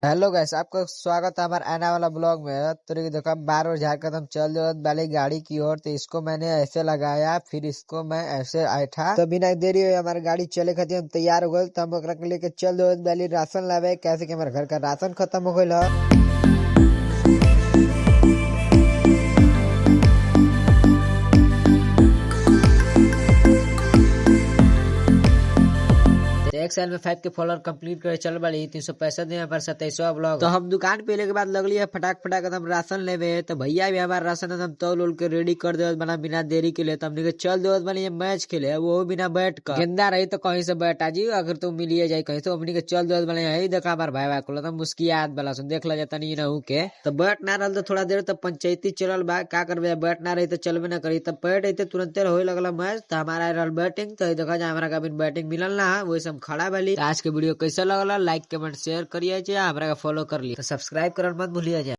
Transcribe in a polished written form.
Hello guys, आपका स्वागत है हमारे आने वाला ब्लॉग में। तो देखो हम बार बार झाड़ कर चल रहे वाली गाड़ी की ओर, तो इसको मैंने ऐसे लगाया, फिर इसको मैं ऐसे ऐठा, तो बिना देरी हुए हमारी गाड़ी चले खातिर हम तैयार हो गए। तो हम ओकरा के लेके चल रहे वाली राशन लावे, कैसे कि हमारे घर का राशन खत्म हो गई। एक साल में 5 के फॉलोअर कंप्लीट करे चल बड़ी 365 दिन पर 27वां ब्लॉग। तो हम दुकान पे लेके बाद लगली है फटाक फटाक एकदम राशन लेवे। तो भैया भी हमारा राशन एकदम तौल उल के रेडी कर दे बना बिना देरी के लिए। तो हमने चल दे बनी मैच खेले, वो बिना बैठ कर गेंदा रही तो कहीं से बैठ आ जी, अगर तुम मिलिए जाए कहीं तो हमने के चल दे बने यही देखा हमारे भाई भाई को मुस्कियात वाला सुन देख ला जाता नहीं रहू के। तो बैठ ना रहा तो थोड़ा देर तो पंचायती चलल बा, का करबे बैठ ना रही तो चलबे ना करी। तब बैठ अते तुरंत हो लगला मैच। तो हमारा रहल बैटिंग, तो देखा जाए हमारा कभी बैटिंग मिलल ना, वैसे हम खड़ा भली। आज के वीडियो कैसा लगला, लाइक कमेंट शेयर करिए, हमरा का फॉलो कर लिए, तो सब्सक्राइब करल मत भूलिए।